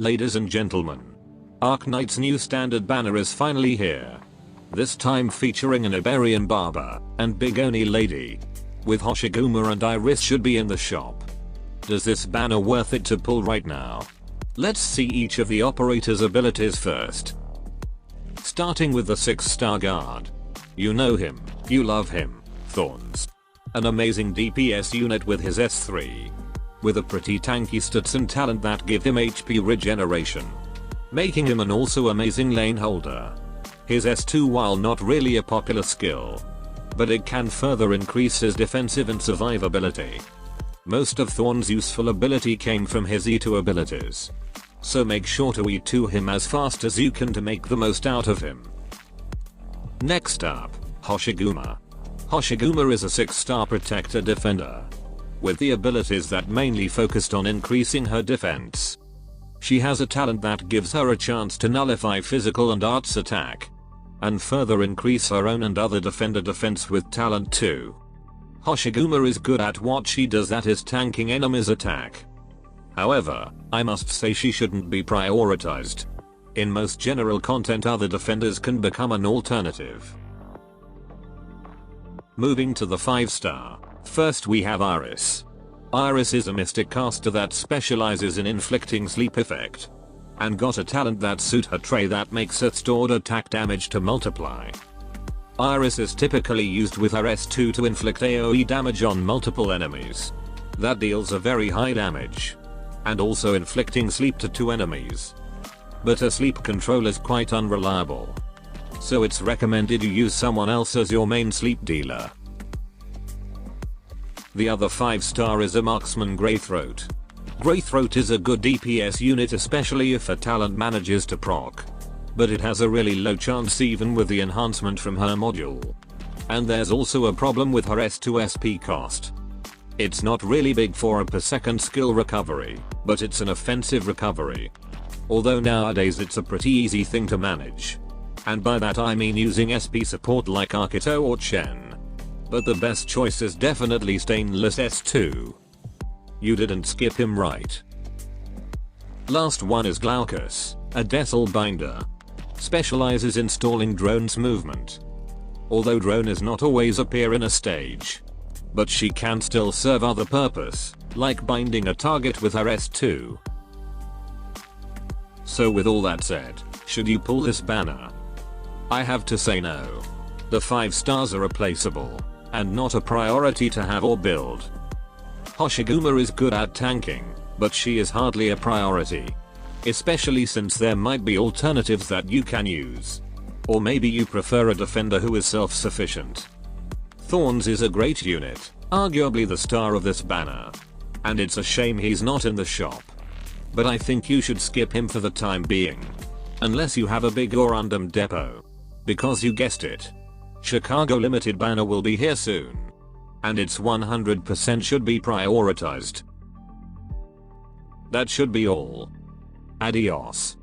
Ladies and gentlemen, Arknights' new standard banner is finally here. This time featuring an Iberian barber and big Oni lady. With Hoshiguma and Iris should be in the shop. Does this banner worth it to pull right now? Let's see each of the operator's abilities first. Starting with the 6-star guard. You know him, you love him, Thorns. An amazing DPS unit with his S3. With a pretty tanky stats and talent that give him HP regeneration. Making him an also amazing lane holder. His S2, while not really a popular skill, but it can further increase his defensive and survivability. Most of Thorn's useful ability came from his E2 abilities. So make sure to E2 him as fast as you can to make the most out of him. Next up, Hoshiguma. Hoshiguma is a 6-star protector defender. With the abilities that mainly focused on increasing her defense. She has a talent that gives her a chance to nullify physical and arts attack. And further increase her own and other defender defense with talent too. Hoshiguma is good at what she does, that is tanking enemies' attack. However, I must say she shouldn't be prioritized. In most general content, other defenders can become an alternative. Moving to the 5-star. First we have Iris. Iris is a mystic caster that specializes in inflicting sleep effect. And got a talent that suits her trait that makes her stored attack damage to multiply. Iris is typically used with her S2 to inflict AoE damage on multiple enemies. That deals a very high damage. And also inflicting sleep to 2 enemies. But her sleep control is quite unreliable. So it's recommended you use someone else as your main sleep dealer. The other 5-star is a marksman Greythroat. Greythroat is a good DPS unit, especially if her talent manages to proc. But it has a really low chance even with the enhancement from her module. And there's also a problem with her S2 SP cost. It's not really big for a per second skill recovery, but it's an offensive recovery. Although nowadays it's a pretty easy thing to manage. And by that I mean using SP support like Arkito or Chen. But the best choice is definitely Stainless S2. You didn't skip him right. Last one is Glaucus, a Deathel binder. Specializes in stalling drones' movement. Although drone is not always appear in a stage. But she can still serve other purpose, like binding a target with her S2. So with all that said, should you pull this banner? I have to say no. The 5 stars are replaceable. And not a priority to have or build. Hoshiguma is good at tanking, but she is hardly a priority. Especially since there might be alternatives that you can use. Or maybe you prefer a defender who is self-sufficient. Thorns is a great unit, arguably the star of this banner. And it's a shame he's not in the shop. But I think you should skip him for the time being. Unless you have a big or random depot. Because you guessed it. Chicago Limited banner will be here soon. And it's 100% should be prioritized. That should be all. Adios.